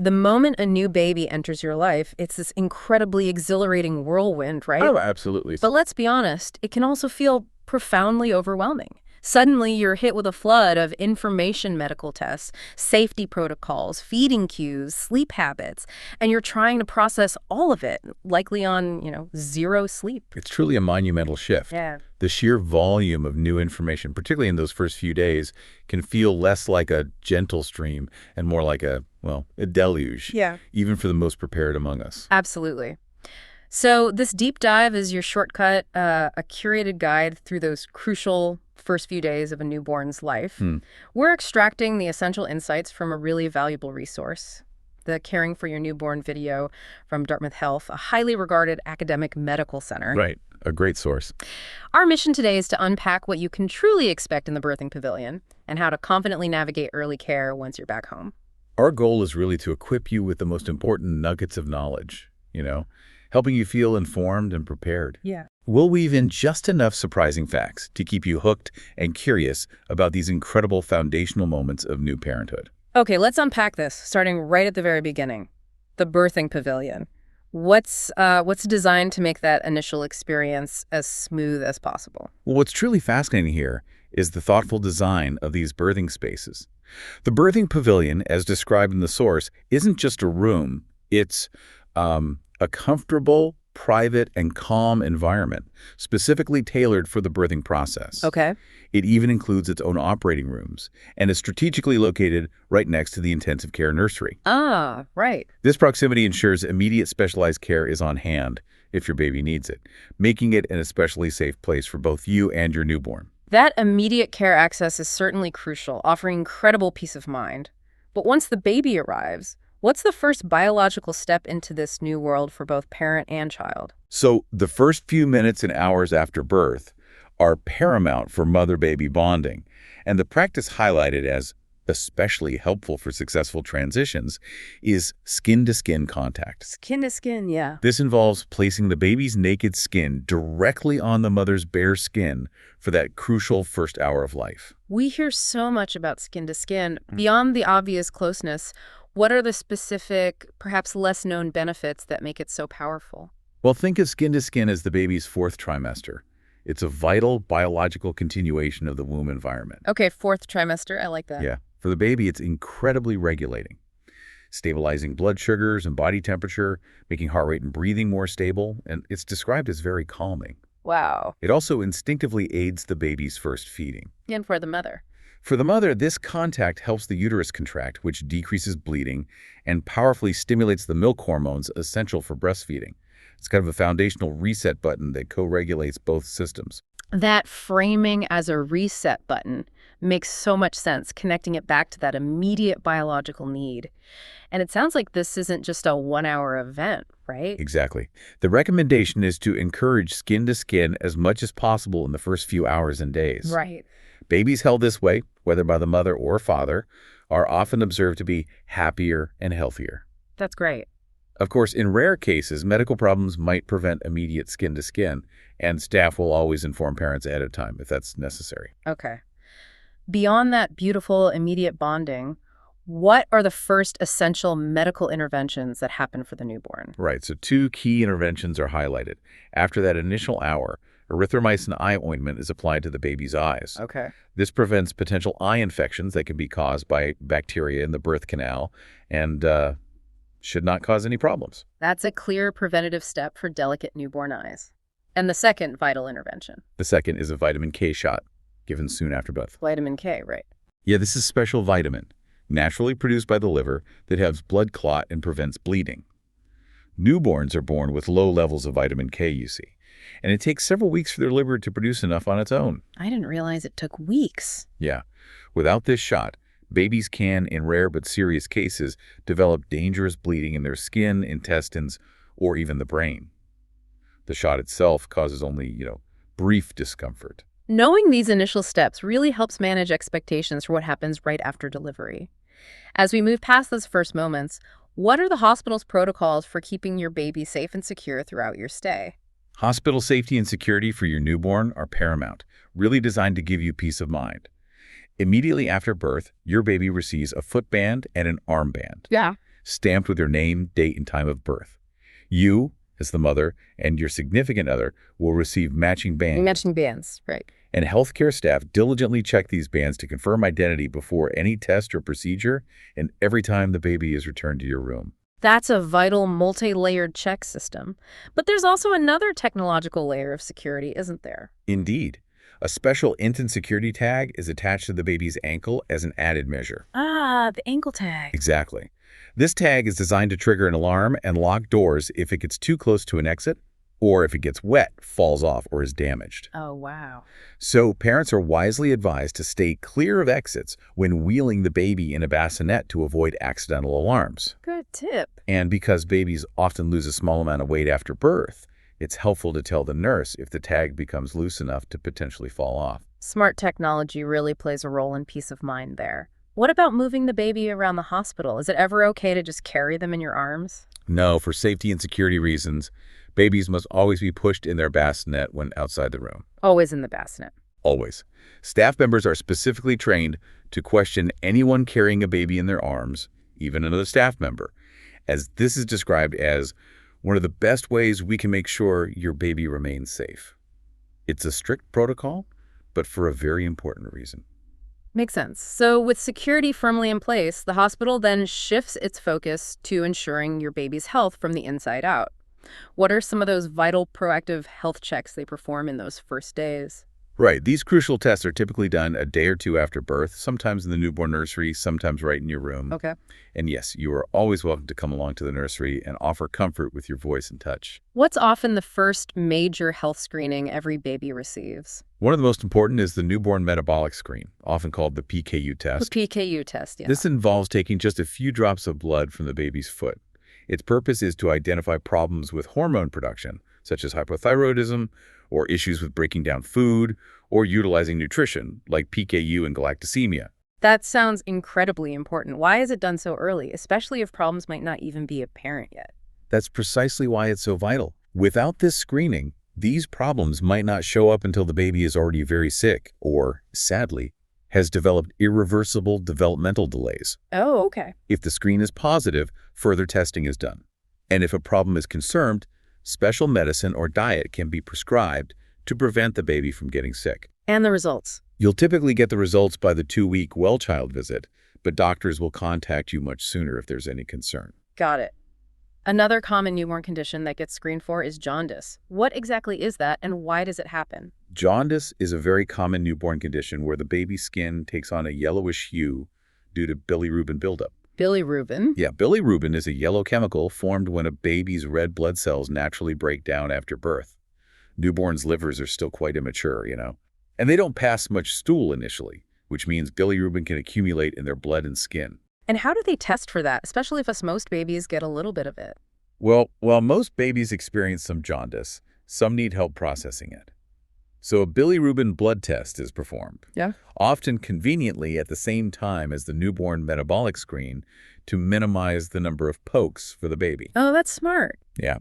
The moment a new baby enters your life, it's this incredibly exhilarating whirlwind, right? Oh, absolutely. But let's be honest, it can also feel profoundly overwhelming. Suddenly, you're hit with a flood of information medical tests, safety protocols, feeding cues, sleep habits, and you're trying to process all of it, likely on, zero sleep. It's truly a monumental shift. Yeah. The sheer volume of new information, particularly in those first few days, can feel less like a gentle stream and more like a deluge, even for the most prepared among us. Absolutely. So this deep dive is your shortcut, a curated guide through those crucial first few days of a newborn's life. We're extracting the essential insights from a really valuable resource, the Caring for Your Newborn video from Dartmouth Health, a highly regarded academic medical center. Right. A great source. Our mission today is to unpack what you can truly expect in the birthing pavilion and how to confidently navigate early care once you're back home. Our goal is really to equip you with the most important nuggets of knowledge, helping you feel informed and prepared. Yeah. We'll weave in just enough surprising facts to keep you hooked and curious about these incredible foundational moments of new parenthood. Okay, let's unpack this, starting right at the very beginning. The birthing pavilion. What's designed to make that initial experience as smooth as possible? Well, what's truly fascinating here is the thoughtful design of these birthing spaces. The birthing pavilion, as described in the source, isn't just a room. It's a comfortable, private, and calm environment, specifically tailored for the birthing process. Okay. It even includes its own operating rooms and is strategically located right next to the intensive care nursery. Ah, right. This proximity ensures immediate specialized care is on hand if your baby needs it, making it an especially safe place for both you and your newborn. That immediate care access is certainly crucial, offering incredible peace of mind. But once the baby arrives, what's the first biological step into this new world for both parent and child? So the first few minutes and hours after birth are paramount for mother-baby bonding, and the practice highlighted as especially helpful for successful transitions is skin-to-skin contact. Skin to skin, yeah. This involves placing the baby's naked skin directly on the mother's bare skin for that crucial first hour of life. We hear so much about skin to skin. Beyond the obvious closeness, what are the specific, perhaps less known benefits that make it so powerful? Well, think of skin-to-skin as the baby's fourth trimester. It's a vital biological continuation of the womb environment. Okay, fourth trimester, I like that. Yeah. For the baby, it's incredibly regulating, stabilizing blood sugars and body temperature, making heart rate and breathing more stable, and it's described as very calming. Wow. It also instinctively aids the baby's first feeding. And for the mother. For the mother, this contact helps the uterus contract, which decreases bleeding and powerfully stimulates the milk hormones essential for breastfeeding. It's kind of a foundational reset button that co-regulates both systems. That framing as a reset button makes so much sense, connecting it back to that immediate biological need. And it sounds like this isn't just a one-hour event, right? Exactly. The recommendation is to encourage skin-to-skin as much as possible in the first few hours and days. Right. Babies held this way, whether by the mother or father, are often observed to be happier and healthier. That's great. Of course, in rare cases, medical problems might prevent immediate skin-to-skin, and staff will always inform parents ahead of time if that's necessary. Okay. Beyond that beautiful immediate bonding, what are the first essential medical interventions that happen for the newborn? Right, so two key interventions are highlighted. After that initial hour, erythromycin eye ointment is applied to the baby's eyes. Okay. This prevents potential eye infections that can be caused by bacteria in the birth canal and should not cause any problems. That's a clear preventative step for delicate newborn eyes. And the second vital intervention? The second is a vitamin K shot, given soon after birth. Vitamin K, right. Yeah, this is special vitamin, naturally produced by the liver, that helps blood clot and prevents bleeding. Newborns are born with low levels of vitamin K, you see, and it takes several weeks for their liver to produce enough on its own. I didn't realize it took weeks. Yeah. Without this shot, babies can, in rare but serious cases, develop dangerous bleeding in their skin, intestines, or even the brain. The shot itself causes only, brief discomfort. Knowing these initial steps really helps manage expectations for what happens right after delivery. As we move past those first moments, what are the hospital's protocols for keeping your baby safe and secure throughout your stay? Hospital safety and security for your newborn are paramount, really designed to give you peace of mind. Immediately after birth, your baby receives a footband and an armband. Yeah. stamped with your name, date, and time of birth. You, as the mother, and your significant other will receive matching bands. You mentioned bands, right. And healthcare staff diligently check these bands to confirm identity before any test or procedure and every time the baby is returned to your room. That's a vital, multi-layered check system. But there's also another technological layer of security, isn't there? Indeed. A special infant security tag is attached to the baby's ankle as an added measure. Ah, the ankle tag. Exactly. This tag is designed to trigger an alarm and lock doors if it gets too close to an exit, or if it gets wet, falls off, or is damaged. Oh, wow. So parents are wisely advised to stay clear of exits when wheeling the baby in a bassinet to avoid accidental alarms. Good tip. And because babies often lose a small amount of weight after birth, it's helpful to tell the nurse if the tag becomes loose enough to potentially fall off. Smart technology really plays a role in peace of mind there. What about moving the baby around the hospital? Is it ever okay to just carry them in your arms? No, for safety and security reasons, babies must always be pushed in their bassinet when outside the room. Always in the bassinet. Always. Staff members are specifically trained to question anyone carrying a baby in their arms, even another staff member, as this is described as one of the best ways we can make sure your baby remains safe. It's a strict protocol, but for a very important reason. Makes sense. So with security firmly in place, the hospital then shifts its focus to ensuring your baby's health from the inside out. What are some of those vital proactive health checks they perform in those first days? Right. These crucial tests are typically done a day or two after birth, sometimes in the newborn nursery, sometimes right in your room. Okay. And yes, you are always welcome to come along to the nursery and offer comfort with your voice and touch. What's often the first major health screening every baby receives? One of the most important is the newborn metabolic screen, often called the PKU test. The PKU test, yeah. This involves taking just a few drops of blood from the baby's foot. Its purpose is to identify problems with hormone production, such as hypothyroidism, or issues with breaking down food, or utilizing nutrition, like PKU and galactosemia. That sounds incredibly important. Why is it done so early, especially if problems might not even be apparent yet? That's precisely why it's so vital. Without this screening, these problems might not show up until the baby is already very sick, or, sadly, has developed irreversible developmental delays. Oh, okay. If the screen is positive, further testing is done. And if a problem is confirmed, special medicine or diet can be prescribed to prevent the baby from getting sick. And the results? You'll typically get the results by the 2-week well-child visit, but doctors will contact you much sooner if there's any concern. Got it. Another common newborn condition that gets screened for is jaundice. What exactly is that, and why does it happen? Jaundice is a very common newborn condition where the baby's skin takes on a yellowish hue due to bilirubin buildup. Bilirubin? Yeah, bilirubin is a yellow chemical formed when a baby's red blood cells naturally break down after birth. Newborns' livers are still quite immature, and they don't pass much stool initially, which means bilirubin can accumulate in their blood and skin. And how do they test for that, especially if us most babies get a little bit of it? Well, while most babies experience some jaundice, some need help processing it. So a bilirubin blood test is performed, often conveniently at the same time as the newborn metabolic screen to minimize the number of pokes for the baby. Oh, that's smart. Yeah.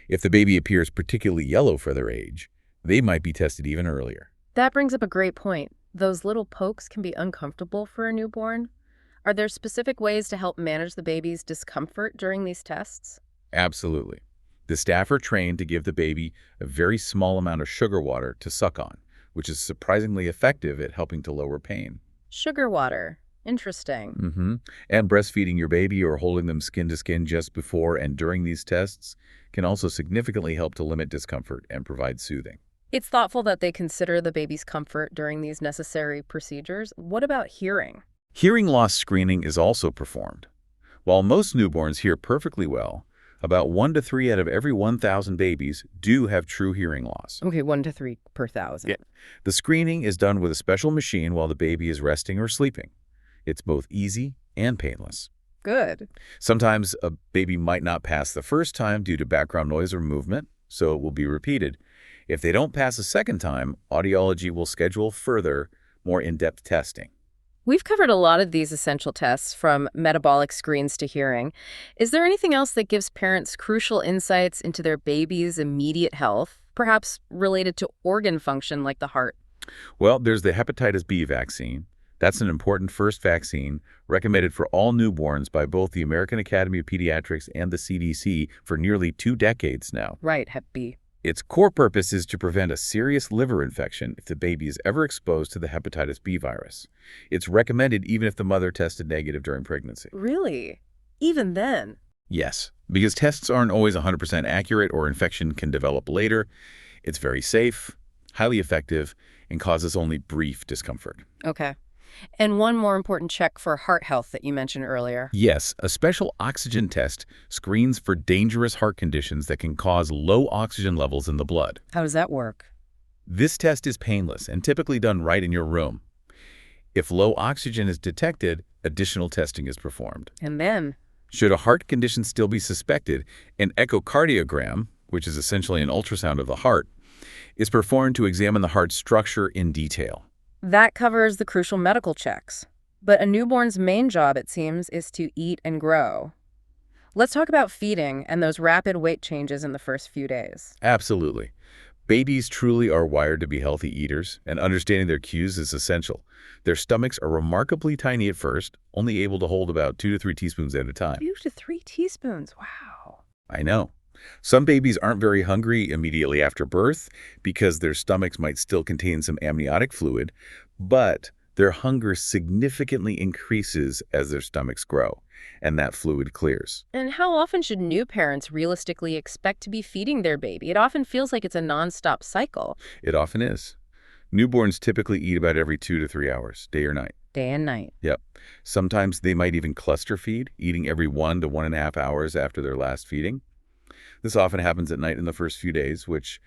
If the baby appears particularly yellow for their age, they might be tested even earlier. That brings up a great point. Those little pokes can be uncomfortable for a newborn. Are there specific ways to help manage the baby's discomfort during these tests? Absolutely. The staff are trained to give the baby a very small amount of sugar water to suck on, which is surprisingly effective at helping to lower pain. Sugar water. Interesting. And breastfeeding your baby or holding them skin to skin just before and during these tests can also significantly help to limit discomfort and provide soothing. It's thoughtful that they consider the baby's comfort during these necessary procedures. What about hearing? Hearing loss screening is also performed. While most newborns hear perfectly well, about 1 to 3 out of every 1,000 babies do have true hearing loss. Okay, 1 to 3 per 1,000. Yeah. The screening is done with a special machine while the baby is resting or sleeping. It's both easy and painless. Good. Sometimes a baby might not pass the first time due to background noise or movement, so it will be repeated. If they don't pass a second time, audiology will schedule further, more in-depth testing. We've covered a lot of these essential tests, from metabolic screens to hearing. Is there anything else that gives parents crucial insights into their baby's immediate health, perhaps related to organ function like the heart? Well, there's the hepatitis B vaccine, That's an important first vaccine recommended for all newborns by both the American Academy of Pediatrics and the CDC for nearly 2 decades now. Right, Hep B. Its core purpose is to prevent a serious liver infection if the baby is ever exposed to the hepatitis B virus. It's recommended even if the mother tested negative during pregnancy. Really? Even then? Yes, because tests aren't always 100% accurate or infection can develop later. It's very safe, highly effective, and causes only brief discomfort. Okay. And one more important check for heart health that you mentioned earlier. Yes, a special oxygen test screens for dangerous heart conditions that can cause low oxygen levels in the blood. How does that work? This test is painless and typically done right in your room. If low oxygen is detected, additional testing is performed. And then? Should a heart condition still be suspected, an echocardiogram, which is essentially an ultrasound of the heart, is performed to examine the heart's structure in detail. That covers the crucial medical checks. But a newborn's main job, it seems, is to eat and grow. Let's talk about feeding and those rapid weight changes in the first few days. Absolutely. Babies truly are wired to be healthy eaters, and understanding their cues is essential. Their stomachs are remarkably tiny at first, only able to hold about 2 to 3 teaspoons at a time. 2 to 3 teaspoons, wow. I know. Some babies aren't very hungry immediately after birth because their stomachs might still contain some amniotic fluid, but their hunger significantly increases as their stomachs grow, and that fluid clears. And how often should new parents realistically expect to be feeding their baby? It often feels like it's a nonstop cycle. It often is. Newborns typically eat about every 2 to 3 hours, day or night. Day and night. Yep. Sometimes they might even cluster feed, eating every 1 to 1.5 hours after their last feeding. This often happens at night in the first few days, which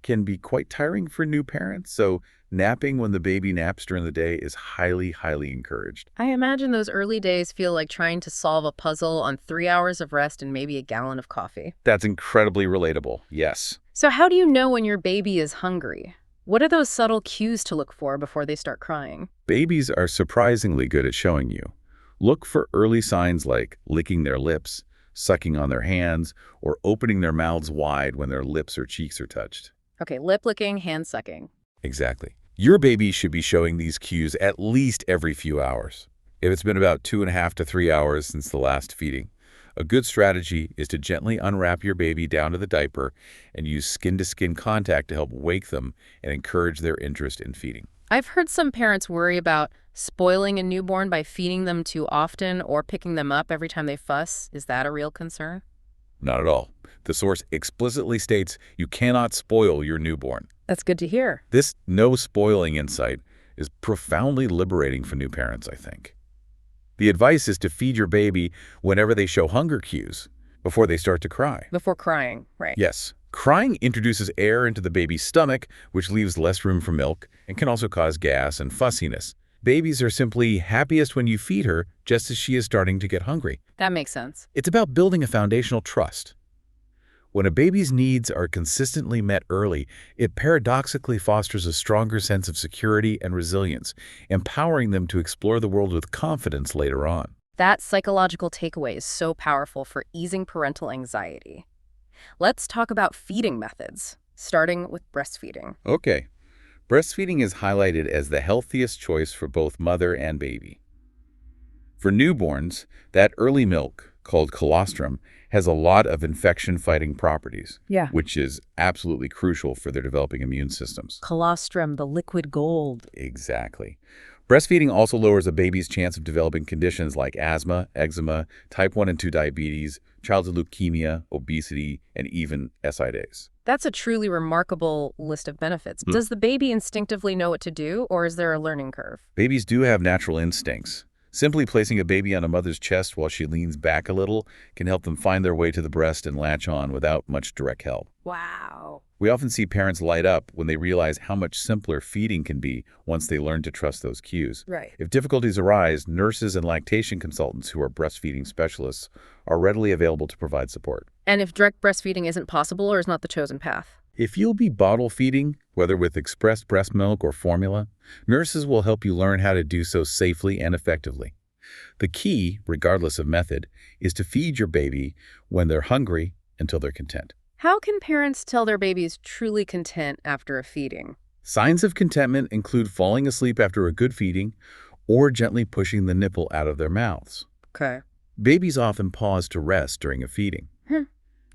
can be quite tiring for new parents. So napping when the baby naps during the day is highly, highly encouraged. I imagine those early days feel like trying to solve a puzzle on 3 hours of rest and maybe a gallon of coffee. That's incredibly relatable, yes. So how do you know when your baby is hungry? What are those subtle cues to look for before they start crying? Babies are surprisingly good at showing you. Look for early signs like licking their lips, sucking on their hands, or opening their mouths wide when their lips or cheeks are touched. Okay, lip licking, hand sucking. Exactly. Your baby should be showing these cues at least every few hours. If it's been about 2.5 to 3 hours since the last feeding, a good strategy is to gently unwrap your baby down to the diaper and use skin-to-skin contact to help wake them and encourage their interest in feeding. I've heard some parents worry about spoiling a newborn by feeding them too often or picking them up every time they fuss. Is that a real concern? Not at all. The source explicitly states you cannot spoil your newborn. That's good to hear. This no spoiling insight is profoundly liberating for new parents, I think. The advice is to feed your baby whenever they show hunger cues, before they start to cry. Before crying, right? Yes. Crying introduces air into the baby's stomach, which leaves less room for milk, and can also cause gas and fussiness. Babies are simply happiest when you feed her, just as she is starting to get hungry. That makes sense. It's about building a foundational trust. When a baby's needs are consistently met early, it paradoxically fosters a stronger sense of security and resilience, empowering them to explore the world with confidence later on. That psychological takeaway is so powerful for easing parental anxiety. Let's talk about feeding methods, starting with breastfeeding. Okay. Breastfeeding is highlighted as the healthiest choice for both mother and baby. For newborns, that early milk, called colostrum, has a lot of infection-fighting properties, which is absolutely crucial for their developing immune systems. Colostrum, the liquid gold. Exactly. Breastfeeding also lowers a baby's chance of developing conditions like asthma, eczema, type 1 and 2 diabetes, childhood leukemia, obesity, and even SIDs. That's a truly remarkable list of benefits. Does the baby instinctively know what to do, or is there a learning curve? Babies do have natural instincts. Simply placing a baby on a mother's chest while she leans back a little can help them find their way to the breast and latch on without much direct help. Wow. We often see parents light up when they realize how much simpler feeding can be once they learn to trust those cues. Right. If difficulties arise, nurses and lactation consultants who are breastfeeding specialists are readily available to provide support. And if direct breastfeeding isn't possible or is not the chosen path? If you'll be bottle feeding, whether with expressed breast milk or formula, nurses will help you learn how to do so safely and effectively. The key, regardless of method, is to feed your baby when they're hungry until they're content. How can parents tell their baby's truly content after a feeding? Signs of contentment include falling asleep after a good feeding or gently pushing the nipple out of their mouths. Okay. Babies often pause to rest during a feeding.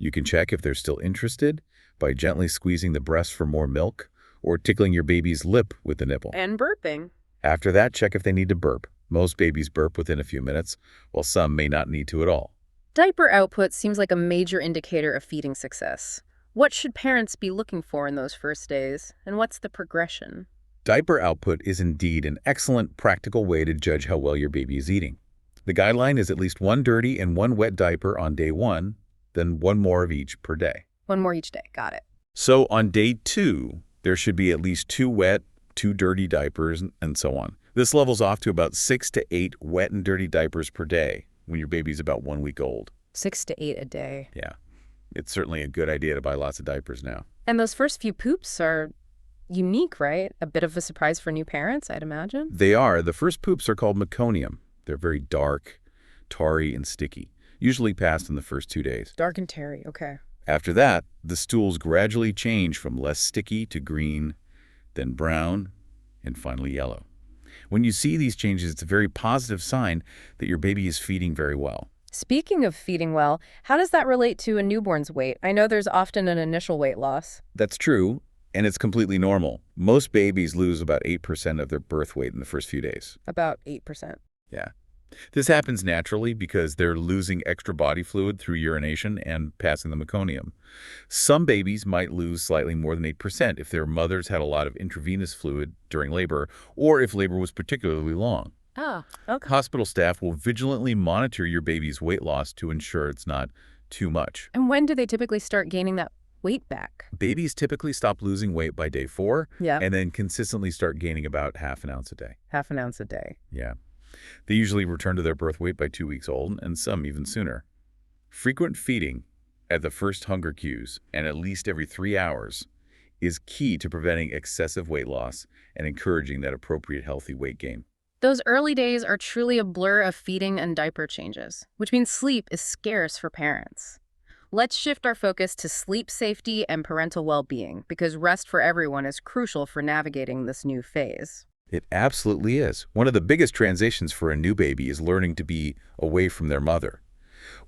You can check if they're still interested by gently squeezing the breast for more milk or tickling your baby's lip with the nipple. And burping. After that, check if they need to burp. Most babies burp within a few minutes, while some may not need to at all. Diaper output seems like a major indicator of feeding success. What should parents be looking for in those first days, and what's the progression? Diaper output is indeed an excellent practical way to judge how well your baby is eating. The guideline is at least 1 dirty and 1 wet diaper on day 1, then 1 more of each per day. 1 more each day. Got it. So on day 2, there should be at least 2 wet, 2 dirty diapers, and so on. This levels off to about 6 to 8 wet and dirty diapers per day when your baby's about 1 week old. 6 to 8 a day. Yeah, it's certainly a good idea to buy lots of diapers now. And those first few poops are unique, right? A bit of a surprise for new parents, I'd imagine. They are. The first poops are called meconium. They're very dark, tarry, and sticky, usually passed in the first 2 days. Dark and tarry, okay. After that, the stools gradually change from less sticky to green, then brown, and finally yellow. When you see these changes, it's a very positive sign that your baby is feeding very well. Speaking of feeding well, how does that relate to a newborn's weight? I know there's often an initial weight loss. That's true, and it's completely normal. Most babies lose about 8% of their birth weight in the first few days. About 8%. Yeah. This happens naturally because they're losing extra body fluid through urination and passing the meconium. Some babies might lose slightly more than 8% if their mothers had a lot of intravenous fluid during labor or if labor was particularly long. Oh, okay. Hospital staff will vigilantly monitor your baby's weight loss to ensure it's not too much. And when do they typically start gaining that weight back? Babies typically stop losing weight by day 4 Yeah. and then consistently start gaining about ½ an ounce a day. ½ an ounce a day. Yeah. They usually return to their birth weight by 2 weeks old, and some even sooner. Frequent feeding at the first hunger cues and at least every 3 hours is key to preventing excessive weight loss and encouraging that appropriate healthy weight gain. Those early days are truly a blur of feeding and diaper changes, which means sleep is scarce for parents. Let's shift our focus to sleep safety and parental well-being, because rest for everyone is crucial for navigating this new phase. It absolutely is. One of the biggest transitions for a new baby is learning to be away from their mother.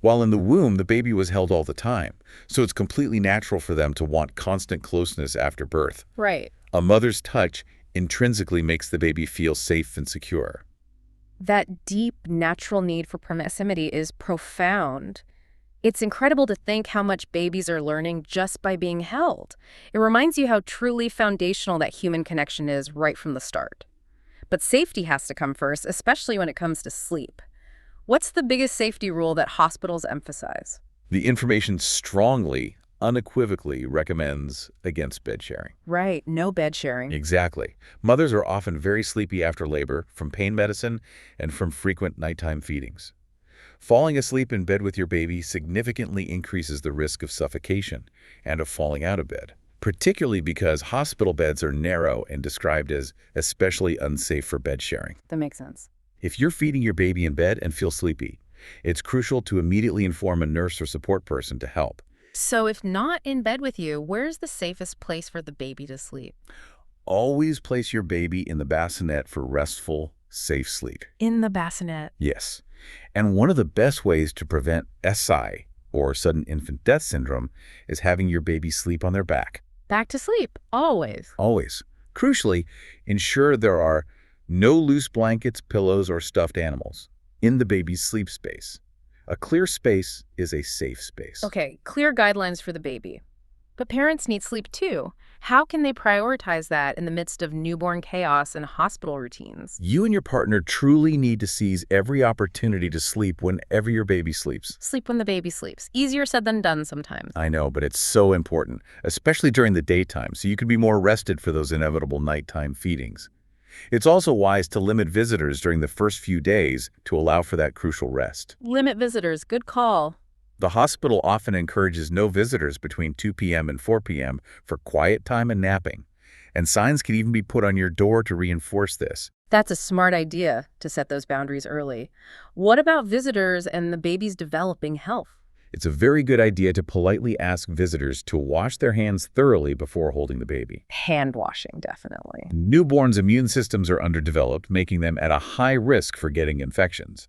While in the womb, the baby was held all the time, so it's completely natural for them to want constant closeness after birth. Right. A mother's touch intrinsically makes the baby feel safe and secure. That deep, natural need for proximity is profound. It's incredible to think how much babies are learning just by being held. It reminds you how truly foundational that human connection is right from the start. But safety has to come first, especially when it comes to sleep. What's the biggest safety rule that hospitals emphasize? The information strongly, unequivocally recommends against bed sharing. Right, no bed sharing. Exactly. Mothers are often very sleepy after labor from pain medicine and from frequent nighttime feedings. Falling asleep in bed with your baby significantly increases the risk of suffocation and of falling out of bed, particularly because hospital beds are narrow and described as especially unsafe for bed sharing. That makes sense. If you're feeding your baby in bed and feel sleepy, it's crucial to immediately inform a nurse or support person to help. So if not in bed with you, where's the safest place for the baby to sleep? Always place your baby in the bassinet for restful, safe sleep. In the bassinet. Yes. And one of the best ways to prevent SI, or sudden infant death syndrome, is having your baby sleep on their back. Back to sleep, always. Always. Crucially, ensure there are no loose blankets, pillows, or stuffed animals in the baby's sleep space. A clear space is a safe space. Okay, clear guidelines for the baby. But parents need sleep too. How can they prioritize that in the midst of newborn chaos and hospital routines? You and your partner truly need to seize every opportunity to sleep whenever your baby sleeps. Sleep when the baby sleeps. Easier said than done sometimes. I know, but it's so important, especially during the daytime, so you can be more rested for those inevitable nighttime feedings. It's also wise to limit visitors during the first few days to allow for that crucial rest. Limit visitors. Good call. The hospital often encourages no visitors between 2 p.m. and 4 p.m. for quiet time and napping, and signs can even be put on your door to reinforce this. That's a smart idea to set those boundaries early. What about visitors and the baby's developing health? It's a very good idea to politely ask visitors to wash their hands thoroughly before holding the baby. Hand washing, definitely. Newborns' immune systems are underdeveloped, making them at a high risk for getting infections.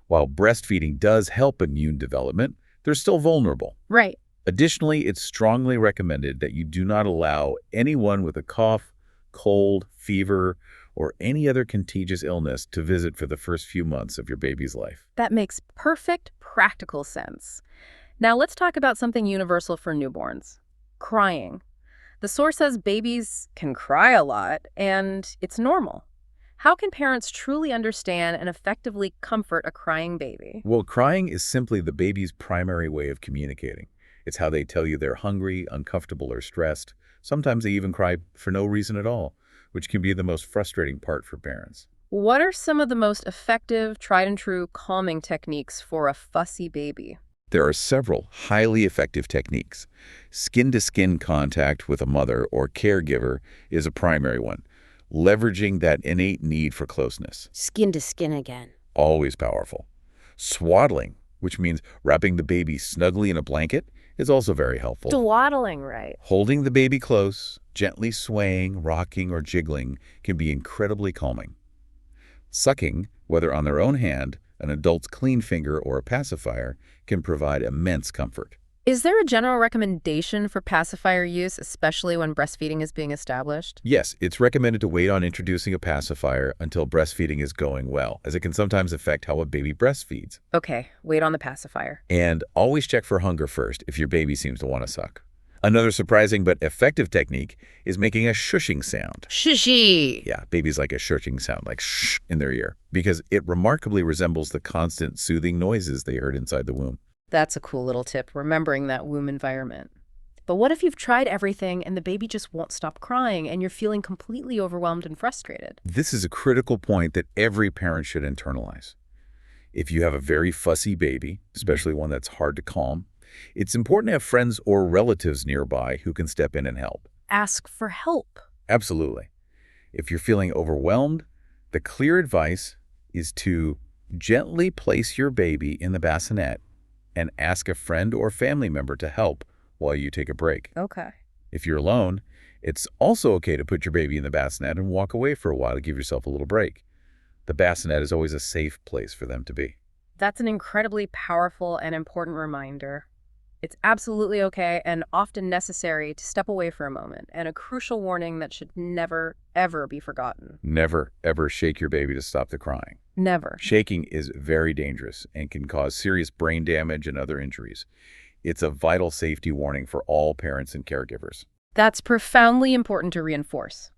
While breastfeeding does help immune development, they're still vulnerable. Right. Additionally, it's strongly recommended that you do not allow anyone with a cough, cold, fever, or any other contagious illness to visit for the first few months of your baby's life. That makes perfect practical sense. Now let's talk about something universal for newborns: crying. The source says babies can cry a lot, and it's normal. How can parents truly understand and effectively comfort a crying baby? Well, crying is simply the baby's primary way of communicating. It's how they tell you they're hungry, uncomfortable, or stressed. Sometimes they even cry for no reason at all, which can be the most frustrating part for parents. What are some of the most effective, tried-and-true calming techniques for a fussy baby? There are several highly effective techniques. Skin-to-skin contact with a mother or caregiver is a primary one, leveraging that innate need for closeness. Skin to skin again. Always powerful. Swaddling, which means wrapping the baby snugly in a blanket, is also very helpful. Swaddling, right. Holding the baby close, gently swaying, rocking, or jiggling can be incredibly calming. Sucking, whether on their own hand, an adult's clean finger, or a pacifier, can provide immense comfort. Is there a general recommendation for pacifier use, especially when breastfeeding is being established? Yes, it's recommended to wait on introducing a pacifier until breastfeeding is going well, as it can sometimes affect how a baby breastfeeds. Okay, wait on the pacifier. And always check for hunger first if your baby seems to want to suck. Another surprising but effective technique is making a shushing sound. Shushy. Yeah, babies like a shushing sound, like shh in their ear, because it remarkably resembles the constant soothing noises they heard inside the womb. That's a cool little tip, remembering that womb environment. But what if you've tried everything and the baby just won't stop crying and you're feeling completely overwhelmed and frustrated? This is a critical point that every parent should internalize. If you have a very fussy baby, especially one that's hard to calm, it's important to have friends or relatives nearby who can step in and help. Ask for help. Absolutely. If you're feeling overwhelmed, the clear advice is to gently place your baby in the bassinet and ask a friend or family member to help while you take a break. Okay. If you're alone, it's also okay to put your baby in the bassinet and walk away for a while to give yourself a little break. The bassinet is always a safe place for them to be. That's an incredibly powerful and important reminder. It's absolutely okay and often necessary to step away for a moment, and a crucial warning that should never, ever be forgotten. Never, ever shake your baby to stop the crying. Never. Shaking is very dangerous and can cause serious brain damage and other injuries. It's a vital safety warning for all parents and caregivers. That's profoundly important to reinforce.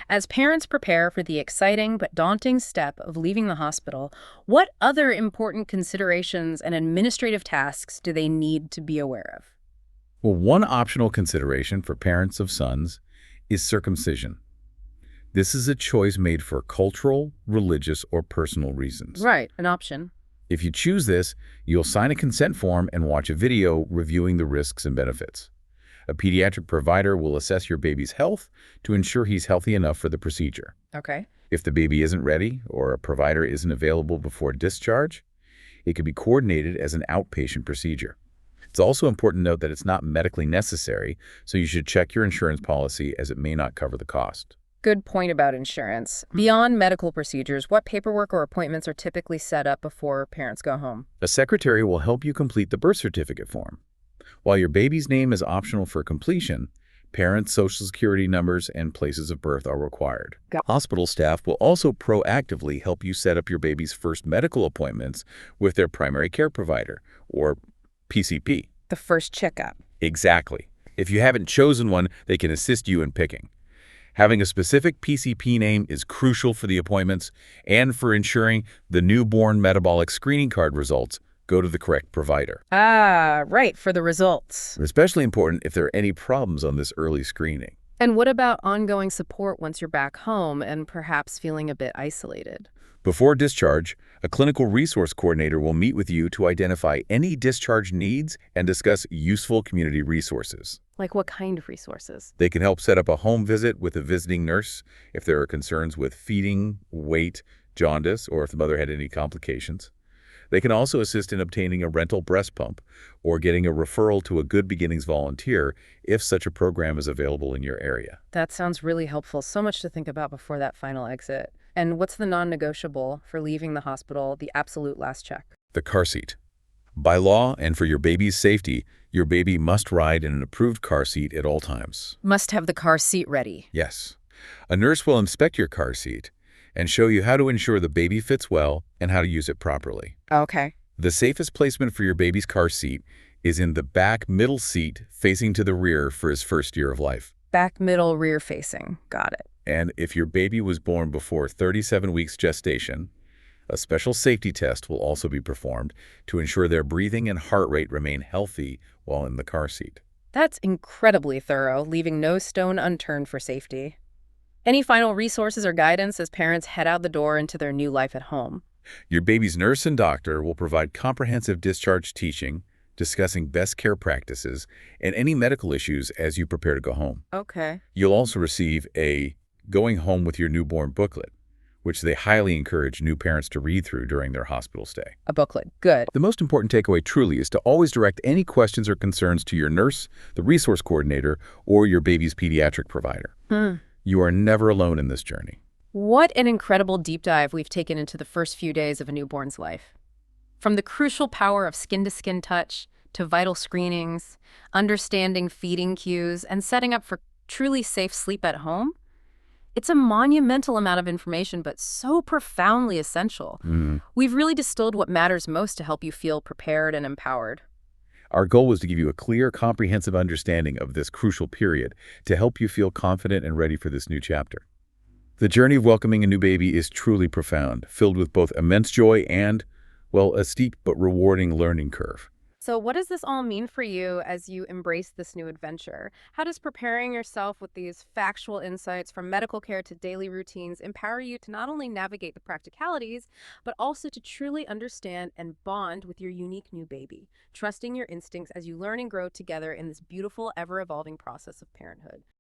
As parents prepare for the exciting but daunting step of leaving the hospital, what other important considerations and administrative tasks do they need to be aware of? Well, one optional consideration for parents of sons is circumcision. This is a choice made for cultural, religious, or personal reasons. Right, an option. If you choose this, you'll sign a consent form and watch a video reviewing the risks and benefits. A pediatric provider will assess your baby's health to ensure he's healthy enough for the procedure. Okay. If the baby isn't ready or a provider isn't available before discharge, it can be coordinated as an outpatient procedure. It's also important to note that it's not medically necessary, so you should check your insurance policy as it may not cover the cost. Good point about insurance. Beyond medical procedures, what paperwork or appointments are typically set up before parents go home? A secretary will help you complete the birth certificate form. While your baby's name is optional for completion, parents' social security numbers and places of birth are required. Hospital staff will also proactively help you set up your baby's first medical appointments with their primary care provider, or PCP. The first checkup. Exactly. If you haven't chosen one, they can assist you in picking. Having a specific PCP name is crucial for the appointments and for ensuring the newborn metabolic screening card results go to the correct provider. Ah, right, for the results. Especially important if there are any problems on this early screening. And what about ongoing support once you're back home and perhaps feeling a bit isolated? Before discharge, a clinical resource coordinator will meet with you to identify any discharge needs and discuss useful community resources. Like what kind of resources? They can help set up a home visit with a visiting nurse if there are concerns with feeding, weight, jaundice, or if the mother had any complications. They can also assist in obtaining a rental breast pump or getting a referral to a Good Beginnings volunteer if such a program is available in your area. That sounds really helpful. So much to think about before that final exit. And what's the non-negotiable for leaving the hospital, the absolute last check? The car seat. By law and for your baby's safety, your baby must ride in an approved car seat at all times. Must have the car seat ready. Yes. A nurse will inspect your car seat and show you how to ensure the baby fits well and how to use it properly. Okay. The safest placement for your baby's car seat is in the back middle seat facing to the rear for his first year of life. Back, middle, rear facing. Got it. And if your baby was born before 37 weeks gestation, a special safety test will also be performed to ensure their breathing and heart rate remain healthy while in the car seat. That's incredibly thorough, leaving no stone unturned for safety. Any final resources or guidance as parents head out the door into their new life at home? Your baby's nurse and doctor will provide comprehensive discharge teaching, discussing best care practices, and any medical issues as you prepare to go home. Okay. You'll also receive a Going Home with Your Newborn booklet, which they highly encourage new parents to read through during their hospital stay. A booklet. Good. The most important takeaway truly is to always direct any questions or concerns to your nurse, the resource coordinator, or your baby's pediatric provider. You are never alone in this journey. What an incredible deep dive we've taken into the first few days of a newborn's life. From the crucial power of skin-to-skin touch to vital screenings, understanding feeding cues, and setting up for truly safe sleep at home, it's a monumental amount of information, but so profoundly essential. We've really distilled what matters most to help you feel prepared and empowered. Our goal was to give you a clear, comprehensive understanding of this crucial period to help you feel confident and ready for this new chapter. The journey of welcoming a new baby is truly profound, filled with both immense joy and, well, a steep but rewarding learning curve. So what does this all mean for you as you embrace this new adventure? How does preparing yourself with these factual insights from medical care to daily routines empower you to not only navigate the practicalities, but also to truly understand and bond with your unique new baby, trusting your instincts as you learn and grow together in this beautiful, ever-evolving process of parenthood?